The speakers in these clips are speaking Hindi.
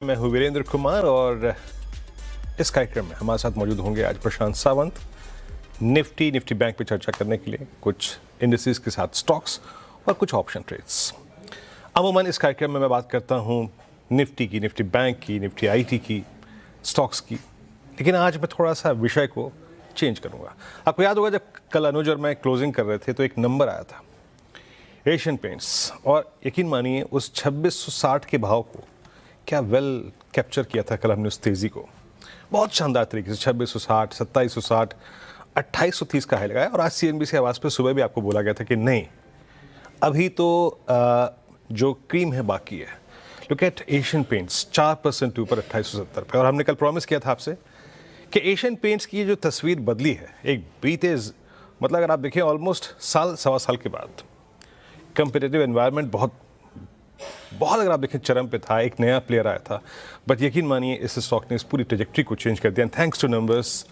मैं हूँ वीरेंद्र कुमार और इस कार्यक्रम में हमारे साथ मौजूद होंगे आज प्रशांत सावंत निफ्टी बैंक पे चर्चा करने के लिए, कुछ इंडस्ट्रीज के साथ स्टॉक्स और कुछ ऑप्शन ट्रेड्स। अमूमन इस कार्यक्रम में मैं बात करता हूँ निफ्टी की, निफ्टी बैंक की, निफ्टी आईटी की, स्टॉक्स की, लेकिन आज मैं थोड़ा सा विषय को चेंज करूँगा। आपको याद होगा जब कल अनुज और मैं क्लोजिंग कर रहे थे तो एक नंबर आया था एशियन पेंट्स, और यकीन मानिए उस 2660 के भाव को क्या वेल कैप्चर किया था कल हमने उस तेज़ी को, बहुत शानदार तरीके से 2660, 2760, 2830 का हाई लगाया। और आज सीएनबीसी आवाज़ पे सुबह भी आपको बोला गया था कि नहीं, अभी तो जो क्रीम है बाकी है। लुक एट एशियन पेंट्स 4% ऊपर 2870 पे। और हमने कल प्रॉमिस किया था आपसे कि एशियन पेंट्स की जो तस्वीर बदली है एक बीते, मतलब अगर आप देखें ऑलमोस्ट साल सवा साल के बाद कंपिटिटिव एनवायरनमेंट बहुत अगर आप देखें चरम पे था, एक नया प्लेयर आया था, बट यकीन मानिए इस स्टॉक ने इस पूरी ट्रेजेक्ट्री को चेंज कर दिया। थैंक्स टू नंबर्स,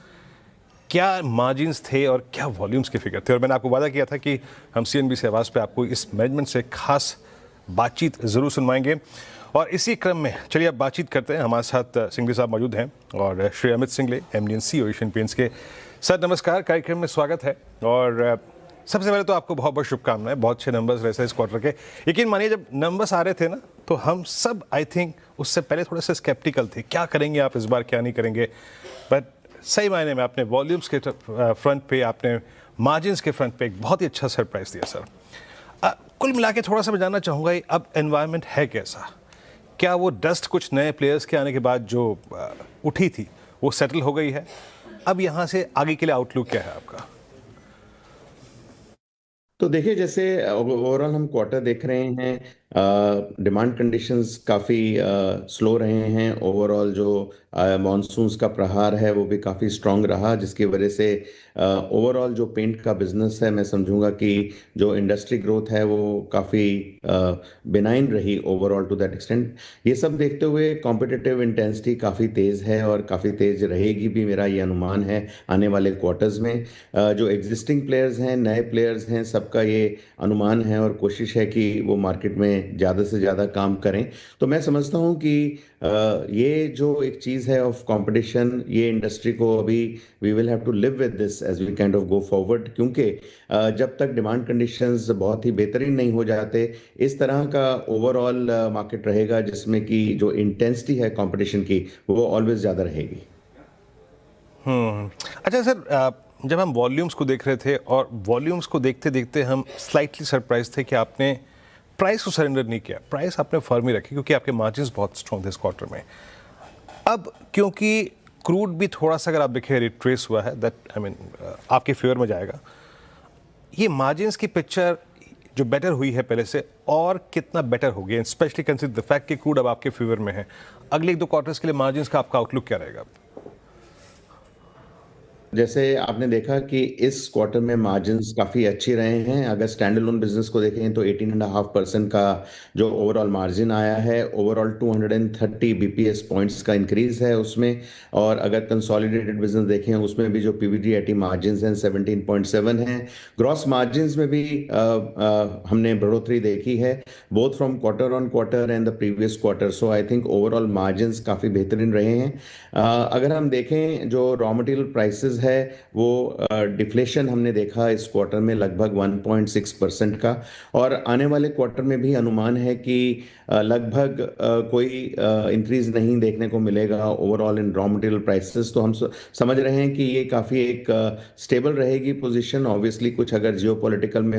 क्या मार्जिन्स थे और क्या वॉल्यूम्स के फिगर थे। और मैंने आपको वादा किया था कि हम सीएनबीसी आवाज़ पे आपको इस मैनेजमेंट से खास बातचीत ज़रूर सुनवाएंगे। और इसी क्रम में चलिए अब बातचीत करते हैं। हमारे साथ सिंघली साहब मौजूद हैं और Shri Amit Singhle, MD and CEO Asian Paints के। सर नमस्कार, कार्यक्रम में स्वागत है। और सबसे पहले तो आपको बहुत बहुत शुभकामनाएं, बहुत अच्छे नंबर्स रहे इस क्वार्टर के। यकीन मानिए जब नंबर्स आ रहे थे ना तो हम सब आई थिंक उससे पहले थोड़े से स्केप्टिकल थे, क्या करेंगे आप इस बार, क्या नहीं करेंगे। बट सही मायने में आपने वॉल्यूम्स के फ्रंट पे, आपने मार्जिन्स के फ्रंट पे एक बहुत ही अच्छा सरप्राइज दिया सर। कुल मिला के थोड़ा सा मैं जानना चाहूँगा अब एनवायरनमेंट है कैसा, क्या वो डस्ट कुछ नए प्लेयर्स के आने के बाद जो उठी थी वो सेटल हो गई है, अब यहाँ से आगे के लिए आउटलुक क्या है आपका? तो देखिए, जैसे ओवरऑल हम क्वार्टर देख रहे हैं, डिमांड कंडीशंस काफ़ी स्लो रहे हैं। ओवरऑल जो मॉनसून्स का प्रहार है वो भी काफ़ी स्ट्रांग रहा, जिसकी वजह से ओवरऑल जो पेंट का बिजनेस है, मैं समझूंगा कि जो इंडस्ट्री ग्रोथ है वो काफ़ी बिनाइन रही ओवरऑल टू दैट एक्सटेंट। ये सब देखते हुए कॉम्पिटिटिव इंटेंसिटी काफ़ी तेज़ है और काफ़ी तेज़ रहेगी भी, मेरा ये अनुमान है आने वाले क्वार्टर्स में। जो एग्जिस्टिंग प्लेयर्स हैं, नए प्लेयर्स हैं, सबका ये अनुमान है और कोशिश है कि वो मार्केट में ज़्यादा से ज़्यादा काम करें। तो मैं समझता हूँ कि ये जो एक चीज़ है ऑफ कंपटीशन, ये इंडस्ट्री को अभी we will have to live with this as we kind of go forward, क्योंकि जब तक डिमांड कंडीशंस बहुत ही बेहतरीन नहीं हो जाते, इस तरह का ओवरऑल मार्केट रहेगा जिसमें कि जो इंटेंसिटी है कंपटीशन की वो ऑलवेज ज़्यादा रहेगी। अच्छा सर, जब हम वॉल्यूम्स को देख रहे थे और वॉल्यूम्स को देखते देखते हम स्लाइटली सरप्राइज थे कि आपने प्राइस को सरेंडर नहीं किया, प्राइस आपने फर्म ही रखी क्योंकि आपके मार्जिन्स बहुत स्ट्रॉन्ग थे इस क्वार्टर में। अब क्योंकि क्रूड भी थोड़ा सा अगर आप देखें रिट्रेस हुआ है, दैट आई मीन आपके फेवर में जाएगा, ये मार्जिन्स की पिक्चर जो बेटर हुई है पहले से और कितना बेटर हो गया, स्पेशली कंसिडर द फैक्ट कि क्रूड अब आपके फेवर में है। अगले 1-2 क्वार्टर्स के लिए मार्जिन्स का आपका आउटलुक क्या रहेगा? जैसे आपने देखा कि इस क्वार्टर में मार्जिन्स काफ़ी अच्छे रहे हैं। अगर स्टैंड अलोन बिजनेस को देखें तो 18.5% का जो ओवरऑल मार्जिन आया है, ओवरऑल 230 बीपीएस पॉइंट्स का इंक्रीज है उसमें। और अगर कंसोलिडेटेड बिजनेस देखें उसमें भी जो पीबीडीआईटी मार्जिन्स हैं 17.7 हैं। ग्रॉस मार्जिन्स में भी हमने बढ़ोतरी देखी है, both from quarter on quarter and the previous quarter. So I think overall margins काफ़ी बेहतरीन रहे हैं। अगर हम देखें जो रॉ मटेरियल प्राइसेस है वो डिफ्लेशन हमने देखा इस क्वार्टर में लगभग 1.6% का, और आने वाले क्वार्टर में भी अनुमान है कि लगभग कोई इंक्रीज नहीं देखने को मिलेगा ओवरऑल इन रॉ मटेरियल प्राइसेस। तो हम समझ रहे हैं कि ये काफ़ी एक स्टेबल रहेगी पोजीशन। ऑब्वियसली कुछ अगर जियोपॉलिटिकल में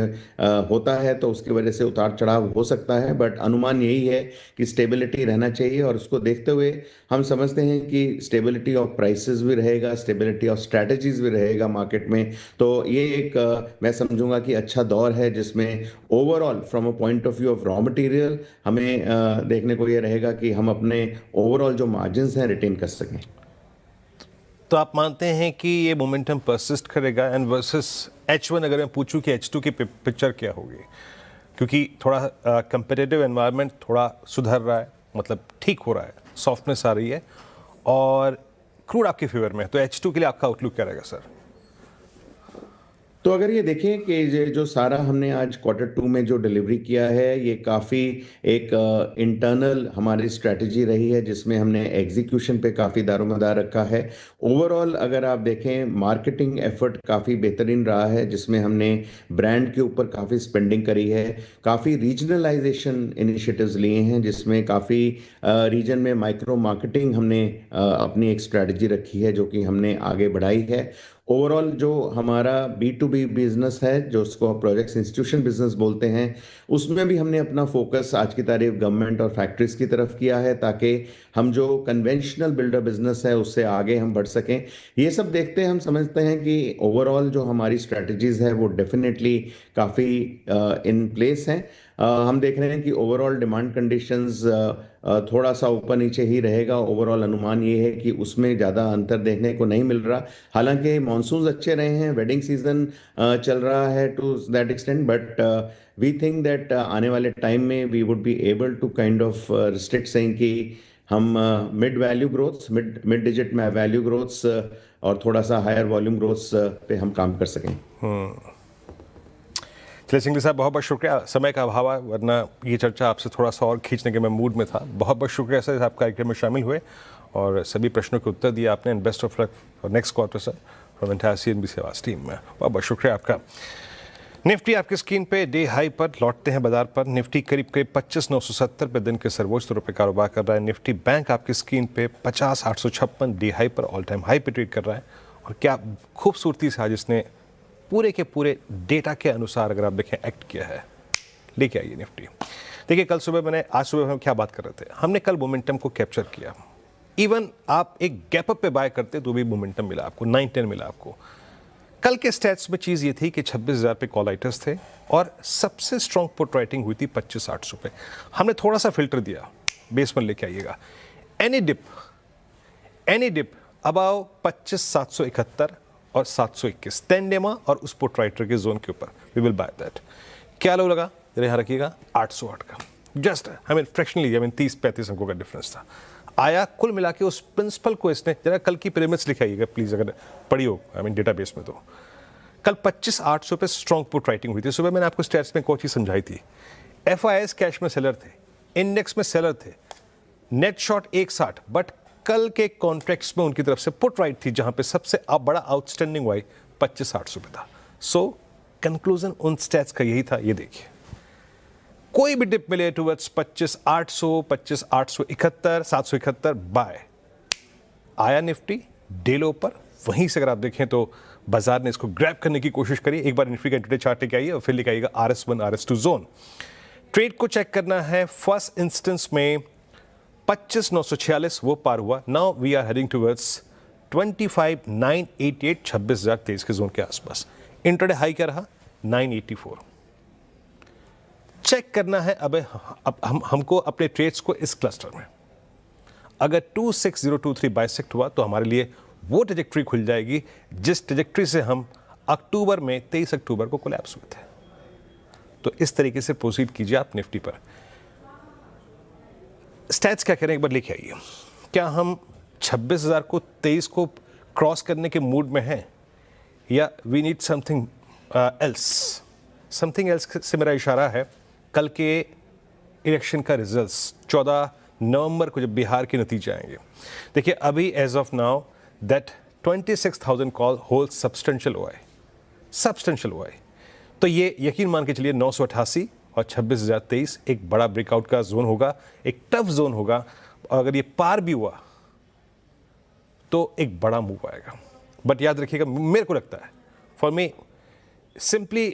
होता है तो उसकी वजह से उतार चढ़ाव हो सकता है, बट अनुमान यही है कि स्टेबिलिटी रहना चाहिए। और उसको देखते हुए हम समझते हैं कि स्टेबिलिटी ऑफ प्राइसेस भी रहेगा, स्टेबिलिटी ऑफ स्ट्रैटेजीज भी रहेगा मार्केट में। तो ये एक मैं समझूंगा कि अच्छा दौर है जिसमें overall from a point of view of raw material हमें देखने को ये रहेगा कि हम अपने ओवरऑल जो मार्जिन्स हैं रिटेन कर सकें। तो आप मानते हैं कि ये मोमेंटम परसिस्ट करेगा एंड वर्सेस H1 अगर मैं पूछूं कि H2 की पिक्चर क्या होगी, क्योंकि थोड़ा कंपेटिटिव एनवायरनमेंट थोड़ा सुधर रहा है, मतलब ठीक हो रहा है, सॉफ्टनेस आ रही है और क्रूड आपके फेवर में है, तो H2 के लिए आपका आउटलुक क्या रहेगा सर? तो तो अगर ये देखें कि ये जो सारा हमने आज Q2 में जो डिलीवरी किया है, ये काफ़ी एक इंटरनल हमारी स्ट्रैटेजी रही है, जिसमें हमने एग्जीक्यूशन पे काफ़ी दारोमदार रखा है। ओवरऑल अगर आप देखें, मार्केटिंग एफर्ट काफ़ी बेहतरीन रहा है, जिसमें हमने ब्रांड के ऊपर काफ़ी स्पेंडिंग करी है, काफ़ी रीजनलाइजेशन इनिशिएटिव्स लिए हैं, जिसमें काफ़ी रीजन में माइक्रो मार्केटिंग हमने अपनी एक स्ट्रैटेजी रखी है, जो कि हमने आगे बढ़ाई है। ओवरऑल जो हमारा B2B बिजनेस है, जो उसको प्रोजेक्ट्स इंस्टीट्यूशन बिजनेस बोलते हैं, उसमें भी हमने अपना फोकस आज की तारीख गवर्नमेंट और फैक्ट्रीज की तरफ किया है, ताकि हम जो कन्वेंशनल बिल्डर बिजनेस है उससे आगे हम बढ़ सकें। ये सब देखते हम समझते हैं कि ओवरऑल जो हमारी स्ट्रैटेजीज है वो डेफिनेटली काफ़ी इन प्लेस हैं। हम देख रहे हैं कि ओवरऑल डिमांड कंडीशंस थोड़ा सा ऊपर नीचे ही रहेगा। ओवरऑल अनुमान ये है कि उसमें ज़्यादा अंतर देखने को नहीं मिल रहा। हालांकि मानसून अच्छे रहे हैं, वेडिंग सीजन चल रहा है to that extent, but we think that आने वाले टाइम में we would be able to kind of restrict saying कि हम mid value growths, mid digit में वैल्यू ग्रोथ्स और थोड़ा सा हायर वॉल्यूम ग्रोथ्स पे हम काम कर सकें। चलिए सिंघवी साहब, बहुत बहुत शुक्रिया। समय का अभाव है, वरना ये चर्चा आपसे थोड़ा सा और खींचने के मैं मूड में था। बहुत बहुत शुक्रिया सर, आप कार्यक्रम में शामिल हुए और सभी प्रश्नों के उत्तर दिए आपने। And best of luck for next quarter sir, from entire CNBC आवाज़ टीम में। बहुत बहुत शुक्रिया आपका। निफ्टी आपकी स्क्रीन पे डे हाई पर लौटते हैं बाजार पर। निफ्टी करीब करीब 25,970 पे दिन के सर्वोच्च तौर पे कारोबार कर रहा है। निफ्टी बैंक आपकी स्क्रीन पे 50,856 डे हाई पर ऑल टाइम हाई पे ट्रेड कर रहा है। और क्या खूबसूरती से आज इसने पूरे के पूरे डेटा के अनुसार अगर आप देखें एक्ट किया है। लेके आइए निफ्टी। देखिए आज सुबह हम क्या बात कर रहे थे, हमने कल मोमेंटम को कैप्चर किया। इवन आप एक गैप अप पे बाय करते तो भी मोमेंटम मिला आपको, 9-10 मिला आपको। कल के स्टैट्स में चीज़ ये थी कि 26,000 पे कॉल राइटर्स थे और सबसे स्ट्रॉन्ग पुट राइटिंग हुई थी 25,800 पे। हमने थोड़ा सा फिल्टर दिया, बेस पर लेके आइएगा। एनी डिप अबाउ 25,771 और 721 10 और उस पुट राइटर के जोन के ऊपर वी विल बाय दैट। क्या लो लगा, जरा यहाँ रखिएगा, 808 का जस्ट फ्रैक्शनली 30-35 अंकों का डिफरेंस था। आया कुल मिला के उस प्रिंसिपल को इसने, जरा कल की पिरामिड्स लिखाइएगा प्लीज, अगर पढ़ी हो डेटाबेस में। तो कल 25,800 पे स्ट्रॉन्ग पुट राइटिंग हुई थी। सुबह मैंने आपको स्टैट्स में कोई चीज समझाई थी। FIS कैश में सेलर थे, इंडेक्स में सेलर थे, नेट शॉर्ट 160, बट कल के कॉन्ट्रैक्ट्स में उनकी तरफ से पुट राइट थी, जहां पे सबसे बड़ा आउटस्टैंडिंग वाई 25,800 पे था। सो कंक्लूजन उन स्टैट्स का यही था। ये देखिए, कोई भी डिप मिले टुवर्ड्स 25,800, 25,871, 771 बाय। आया निफ्टी डेलो पर, वहीं से अगर आप देखें तो बाजार ने इसको ग्रैब करने की कोशिश करी। एक बार निफ्टी का इंट्राडे चार्ट लेके आइए और फिर लेके आइएगा RS1 RS2 जोन। ट्रेड को चेक करना है। फर्स्ट इंस्टेंस में 25,946 वो पार हुआ। Now we are heading towards 25,988, 26,023 के जोन के आसपास। इंट्राडे हाई क्या रहा, 984। चेक करना है अब हमको अपने ट्रेड्स को इस क्लस्टर में। अगर 26023 बाइसेक्ट हुआ तो हमारे लिए वो ट्रेजेक्ट्री खुल जाएगी जिस ट्रेजेक्ट्री से हम अक्टूबर में 23 अक्टूबर को कोलैप्स हुए थे। तो इस तरीके से प्रोसीड कीजिए आप निफ्टी पर। स्टैट्स क्या कह रहे हैं, एक बार लेके आइए। क्या हम 26,000 को 23 को क्रॉस करने के मूड में हैं, या we need something else? Something else से मेरा इशारा है कल के इलेक्शन का रिजल्ट्स 14 नवंबर को जब बिहार के नतीजे आएंगे। देखिए अभी as of now that 26,000 call hold substantial OI। तो ये यकीन मान के चलिए 988 और 26,023 एक बड़ा ब्रेकआउट का जोन होगा, एक टफ जोन होगा। और अगर ये पार भी हुआ तो एक बड़ा मूव आएगा। बट याद रखिएगा, मेरे को लगता है, फॉर मी सिंपली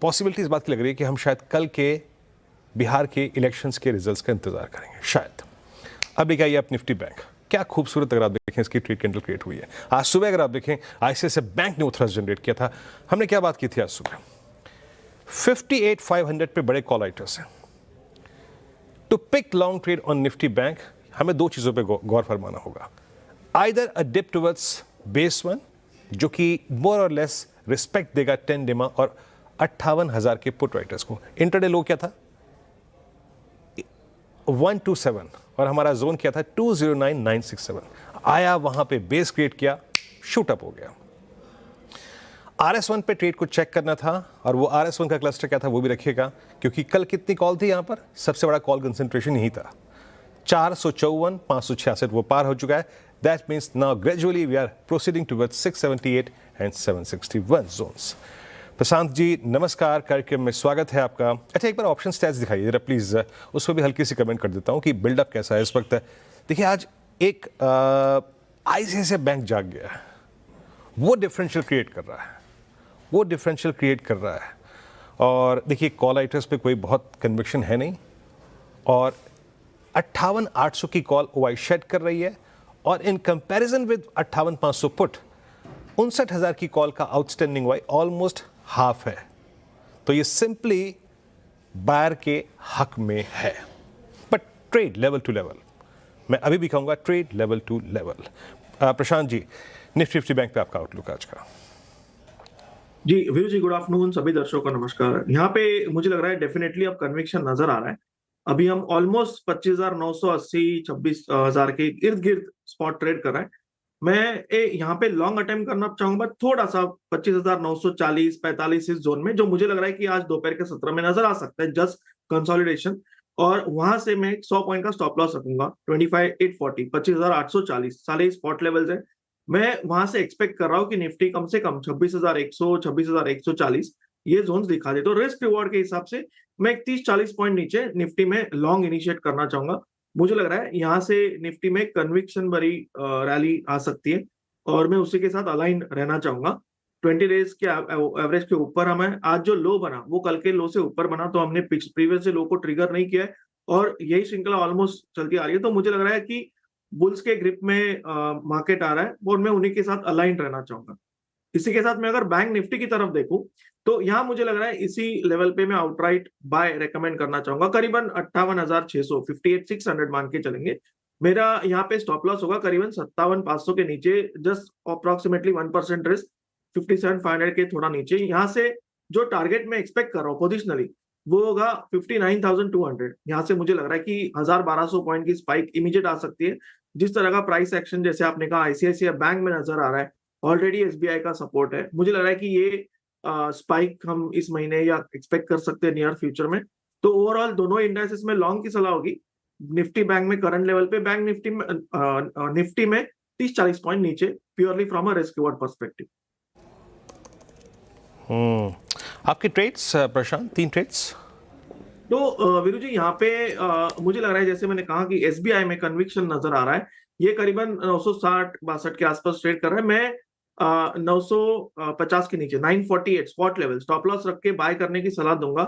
पॉसिबिलिटी इस बात की लग रही है कि हम शायद कल के बिहार के इलेक्शंस के रिजल्ट्स का इंतजार करेंगे शायद। अब देखिए आप निफ्टी बैंक, क्या खूबसूरत अगर आप देखें इसकी ट्रेड कैंडल क्रिएट हुई है। आज सुबह अगर आप देखें ICICI बैंक ने वो थ्रस्ट जनरेट किया था। हमने क्या बात की थी आज सुबह, 58,500 पे बड़े कॉल राइटर्स हैं। To pick long trade on Nifty bank हमें दो चीजों पे गौर फरमाना होगा। Either a dip towards base 1 जो कि मोर और लेस रिस्पेक्ट देगा 10 डेमा और 58,000 के पुट राइटर्स को। इंटरडे लो क्या था 127 और हमारा जोन क्या था 209,967। आया वहां पे बेस क्रिएट किया, शूट अप हो गया। RS1 पे ट्रेड को चेक करना था और वो RS1 का क्लस्टर क्या था वो भी रखिएगा, क्योंकि कल कितनी कॉल थी यहाँ पर, सबसे बड़ा कॉल कंसंट्रेशन यही था। 454, 566 वो पार हो चुका है। That means now gradually we are proceeding towards 678 and 761 zones. Prashant ji नमस्कार, कार्यक्रम में स्वागत है आपका। अच्छा, एक बार ऑप्शन स्टैट्स दिखाइए जरा प्लीज, उस पर भी हल्की सी कमेंट कर देता हूँ कि बिल्डअप कैसा है इस वक्त। देखिए आज एक ICICI बैंक जाग गया है, वो डिफरेंशियल क्रिएट कर रहा है, और देखिए कॉल राइटर्स पे कोई बहुत कन्विक्शन है नहीं, और 58,800 की कॉल OI शेड कर रही है, और इन कंपैरिजन विद 58,500 पुट 59,000 की कॉल का आउटस्टैंडिंग OI ऑलमोस्ट हाफ है। तो ये सिंपली बायर के हक में है, but trade level to level, मैं अभी भी कहूंगा trade level to level. Prashant ji, Nifty bank पे आपका आउटलुक आज का। जी वीरू जी, गुड आफ्टरनून। सभी दर्शकों को नमस्कार। यहाँ पे मुझे लग रहा है डेफिनेटली अब कन्विक्शन नजर आ रहा है। अभी हम ऑलमोस्ट 25,980 26,000 के इर्द गिर्द स्पॉट ट्रेड कर रहे हैं। मैं यहाँ पे लॉन्ग अटेम्प्ट करना चाहूंगा थोड़ा सा 25,940 45 इस जोन में, जो मुझे लग रहा है कि आज दोपहर के सत्र में नजर आ सकता है, जस्ट कंसोलिडेशन। और वहां से मैं 100 पॉइंट का स्टॉप लॉस रखूंगा 25,840 25,840 सारे स्पॉट लेवल्स है। मैं वहां से एक्सपेक्ट कर रहा हूँ कि निफ्टी कम से कम 26,100 26,140 ये जोन्स दिखा दे। तो रिस्क रिवॉर्ड के हिसाब से मैं 30-40 पॉइंट नीचे निफ्टी में लॉन्ग इनिशिएट करना चाहूंगा। मुझे लग रहा है यहाँ से निफ्टी में कन्विक्शन भरी रैली आ सकती है, और मैं उसी के साथ अलाइन रहना चाहूंगा। 20 डेज के एवरेज के ऊपर हमें आज जो लो बना वो कल के लो से ऊपर बना, तो हमने प्रीवियस से लो को ट्रिगर नहीं किया है, और यही श्रृंखला ऑलमोस्ट चलती आ रही है। तो मुझे लग रहा है कि बुल्स के ग्रिप में मार्केट आ रहा है, और मैं उन्हीं के साथ अलाइन रहना चाहूंगा। इसी के साथ मैं अगर बैंक निफ्टी की तरफ देखूं तो यहाँ मुझे लग रहा है इसी लेवल पे मैं आउटराइट बाय रेकमेंड करना चाहूंगा। करीबन 58,600 58,600 मान के चलेंगे। मेरा यहाँ पे स्टॉप लॉस होगा करीबन 57,500 के नीचे, जस्ट अप्रोक्सीमेटली 1% रिस्क 57,500 के थोड़ा नीचे। यहाँ से जो टारगेट मैं एक्सपेक्ट कर रहा हूँ पोजिशनली वो होगा 59,200। यहाँ से मुझे लग रहा है कि 1,000-1,200 पॉइंट की स्पाइक इमीडिएट आ सकती है। जिस तरह का प्राइस एक्शन जैसे आपने कहा ICICI बैंक में नजर आ रहा है, ऑलरेडी SBI का सपोर्ट है, मुझे लग रहा है कि ये स्पाइक हम इस महीने या एक्सपेक्ट कर सकते हैं नियर फ्यूचर में। तो ओवरऑल दोनों इंडाइसेस में लॉन्ग की सलाह होगी। निफ्टी बैंक में करंट लेवल पे, बैंक निफ्टी में 30-40 पॉइंट नीचे, purely from a risk reward perspective. आपके ट्रेड्स प्रशांत, 3 ट्रेड्स। तो वीरू जी यहाँ पे मुझे लग रहा है जैसे मैंने कहा कि SBI में कन्विक्शन नजर आ रहा है। ये करीबन 960-62 के आसपास ट्रेड कर रहा है। मैं 950 के नीचे 948 स्पॉट लेवल स्टॉप लॉस रख के बाय करने की सलाह दूंगा।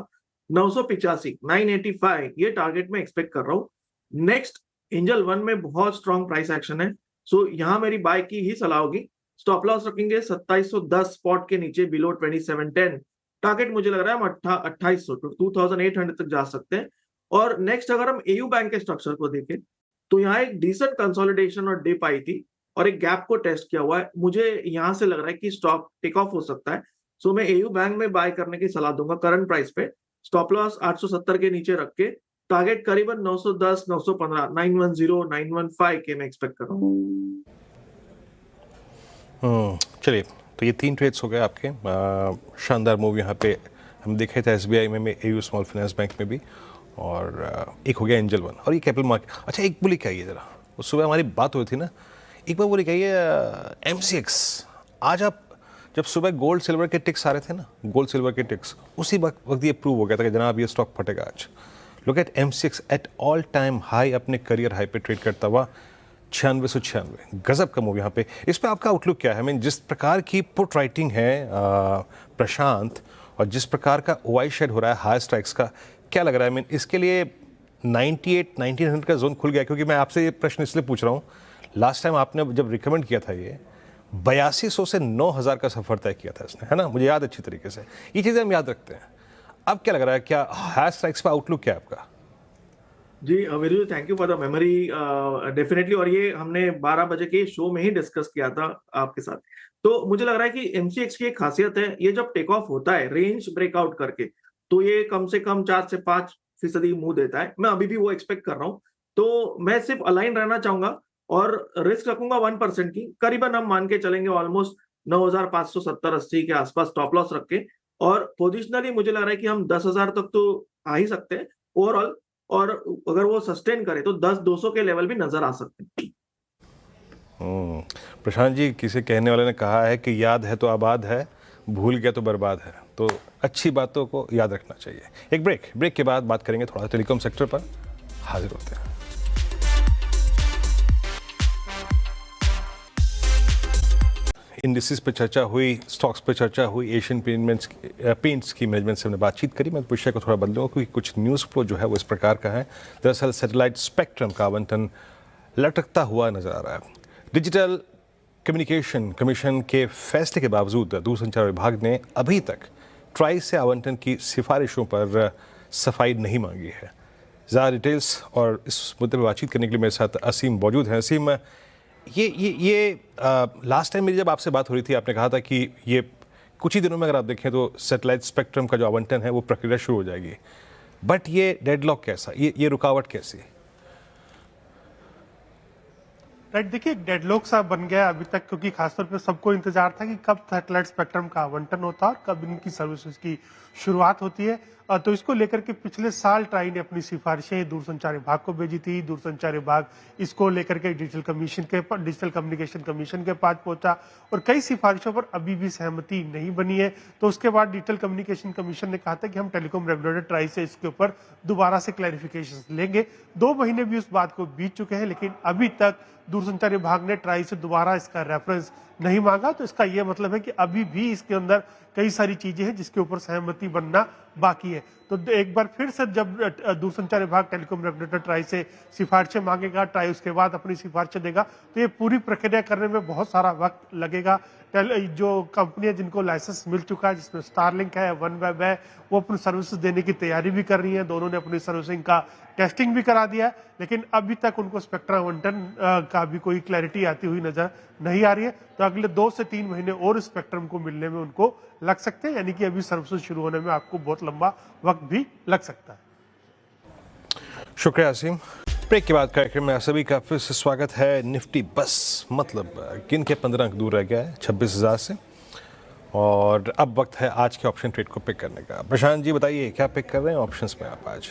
985 985 ये टारगेट में एक्सपेक्ट कर रहा हूँ। नेक्स्ट एंजल 1 में बहुत स्ट्रॉन्ग प्राइस एक्शन है, सो यहाँ मेरी बाय की ही सलाह होगी। स्टॉप लॉस रखेंगे 2710 स्पॉट के नीचे, बिलो 2710। टारगेट मुझे लग रहा है हम 2800 2800 तक जा सकते हैं। और नेक्स्ट अगर हम AU बैंक के स्ट्रक्चर को देखें तो यहाँ एक डिसेंट कंसोलिडेशन और डिप आई थी और एक गैप को टेस्ट किया हुआ है। मुझे यहाँ से लग रहा है कि स्टॉक टेक ऑफ हो सकता है, सो मैं AU बैंक में बाय करने की सलाह दूंगा करंट प्राइस पे। स्टॉप लॉस 870 के नीचे रख के टारगेट करीबन 910 915 910 915 के मैं एक्सपेक्ट कर रहा हूँ। चलिए, तो ये 3 ट्रेड्स हो गए आपके। शानदार मूव यहाँ पे हम देखे थे SBI में AU स्मॉल फाइनेंस बैंक में भी, और एक हो गया एंजल 1 और ये कैपिटल मार्केट। अच्छा, एक बोली कहिए जरा, उस सुबह हमारी बात हुई थी ना, एक बार बोली कहिए MCX। आज आप जब सुबह गोल्ड सिल्वर के टिक्स आ रहे थे ना, गोल्ड सिल्वर के टिक्स, उसी वक्त ये प्रूव हो गया था कि जनाब ये स्टॉक फटेगा आज। Look at MCX at all time high, अपने करियर हाई पे ट्रेड करता हुआ 9696, गजब का मूव यहाँ पे। इस पे आपका आउटलुक क्या है? जिस प्रकार की पुट राइटिंग है प्रशांत, और जिस प्रकार का OI शेड हो रहा है हाई स्ट्राइक्स का, क्या लग रहा है? इसके लिए 98-1900 का जोन खुल गया, क्योंकि मैं आपसे ये प्रश्न इसलिए पूछ रहा हूँ, लास्ट टाइम आपने जब रिकमेंड किया था ये 8200 से 9000 का सफर तय किया था इसने, है ना? मुझे याद अच्छी तरीके से, ये चीज़ें हम याद रखते हैं। अब क्या लग रहा है, क्या हाई स्ट्राइक्स पर आउटलुक क्या है आपका? जी Veeru, thank you for the memory, definitely. और ये हमने 12 बजे के शो में ही डिस्कस किया था आपके साथ। तो मुझे लग रहा है कि MCX की एक खासियत है, ये जब टेक ऑफ होता है रेंज ब्रेकआउट करके, तो ये कम से कम 4 से 5% मुंह देता है। मैं अभी भी वो एक्सपेक्ट कर रहा हूँ, तो मैं सिर्फ अलाइन रहना चाहूंगा और रिस्क रखूंगा 1% की। करीबन हम मान के चलेंगे ऑलमोस्ट 9,570-80 के आसपास स्टॉप लॉस रख के, और पोजिशनली मुझे लग रहा है कि हम 10,000 तक तो आ ही सकते हैं ओवरऑल, और अगर वो सस्टेन करे तो 10,200 के लेवल भी नजर आ सकते हैं। प्रशांत जी, किसी कहने वाले ने कहा है कि याद है तो आबाद है, भूल गया तो बर्बाद है। तो अच्छी बातों को याद रखना चाहिए। एक ब्रेक के बाद बात करेंगे थोड़ा टेलीकॉम सेक्टर पर। हाजिर होते हैं। इंडिसेस पे चर्चा हुई, स्टॉक्स पे चर्चा हुई, एशियन पेंट्स की मैनेजमेंट से हमने बातचीत करी। मैं विषय को थोड़ा बदलूंगा क्योंकि कुछ न्यूज़ फ्लो जो है वो इस प्रकार का है। दरअसल सैटेलाइट स्पेक्ट्रम का आवंटन लटकता हुआ नजर आ रहा है। डिजिटल कम्युनिकेशन कमीशन के फैसले के बावजूद दूरसंचार विभाग ने अभी तक ट्राई से आवंटन की सिफारिशों पर सफाई नहीं मांगी है। ज़्यादा डिटेल्स और इस मुद्दे पर बातचीत करने के लिए मेरे साथ असीम मौजूद हैं। असीम, ये लास्ट टाइम मेरी जब आपसे बात हो रही थी, आपने कहा था कि ये कुछ ही दिनों में अगर आप देखें तो सैटेलाइट स्पेक्ट्रम का जो आवंटन है वो प्रक्रिया शुरू हो जाएगी। बट ये डेडलॉक कैसा, ये रुकावट कैसी? राइट, देखिए डेडलॉक सा बन गया अभी तक, क्योंकि खासतौर पे सबको इंतजार था कि कब सैटेलाइट स्पेक्ट्रम का आवंटन होता है और कब इनकी सर्विसेज की शुरुआत होती है। तो इसको लेकर के पिछले साल ट्राई ने अपनी सिफारिशें दूरसंचार विभाग को भेजी थी। दूरसंचार विभाग इसको लेकर के डिजिटल कम्युनिकेशन कमीशन के पास पहुंचा और कई सिफारिशों पर अभी भी सहमति नहीं बनी है। तो उसके बाद डिजिटल कम्युनिकेशन कमीशन ने कहा था कि हम टेलीकॉम रेगुलेटर ट्राई से इसके ऊपर दोबारा से क्लैरिफिकेशन लेंगे। 2 महीने भी उस बात को बीत चुके हैं, लेकिन अभी तक दूरसंचार विभाग ने ट्राई से दोबारा इसका रेफरेंस नहीं मांगा। तो इसका यह मतलब है कि अभी भी इसके अंदर कई सारी चीजें हैं जिसके ऊपर सहमति बनना बाकी है। तो एक बार फिर से जब दूरसंचार विभाग टेलीकॉम रेगुलेटर ट्राई से सिफारिशें मांगेगा, ट्राई उसके बाद अपनी सिफारिशें देगा, तो ये पूरी प्रक्रिया करने में बहुत सारा वक्त लगेगा। जो कंपनियां जिनको लाइसेंस मिल चुका है, जिसमें स्टारलिंक है, वनवेब है, वो अपनी सर्विसेज देने की तैयारी भी कर रही है। दोनों ने अपनी सर्विसिंग का टेस्टिंग भी करा दिया है, लेकिन अभी तक उनको स्पेक्ट्रम आवंटन का भी कोई क्लैरिटी आती हुई नजर नहीं आ रही है। तो अगले 2 से 3 महीने और स्पेक्ट्रम को मिलने में उनको लग सकते हैं, यानी कि अभी सर्विसेज शुरू होने में आपको बहुत लंबा वक्त भी लग सकता है। शुक्रिया असीम। ब्रेक के बाद कार्यक्रम में आप सभी का फिर से स्वागत है। निफ्टी बस मतलब गिन के 15 अंक दूर रह गया है 26,000 से, और अब वक्त है आज के ऑप्शन ट्रेड को पिक करने का। प्रशांत जी बताइए, क्या पिक कर रहे हैं ऑप्शंस में आप आज?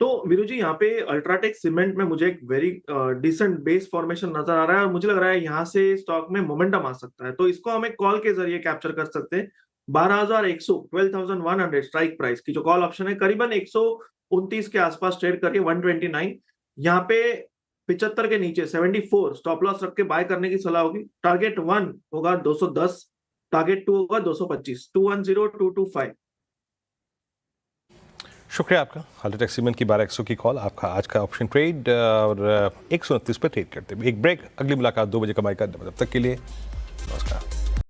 तो वीरू जी, यहाँ पे अल्ट्राटेक सीमेंट में मुझे एक वेरी डिसेंट बेस फॉर्मेशन नजर आ रहा है और मुझे लग रहा है यहाँ से स्टॉक में मोमेंटम आ सकता है। तो इसको हम एक कॉल के जरिए कैप्चर कर सकते हैं। 12,100 स्ट्राइक प्राइस की जो कॉल ऑप्शन है, करीबन 129 के आसपास ट्रेड करके 129, यहाँ पे 75 के नीचे 74 स्टॉप लॉस रख के बाय करने की सलाह होगी। टारगेट 1 होगा 210, टारगेट 2 होगा 225, 210,225। शुक्रिया आपका। अल्ट्राटेक सीमेंट की 12,100 की कॉल, आपका आज का ऑप्शन ट्रेड, और 129 पर ट्रेड करते हैं। एक ब्रेक, अगली मुलाकात 2 बजे कमाई का। तब तक के लिए नमस्कार।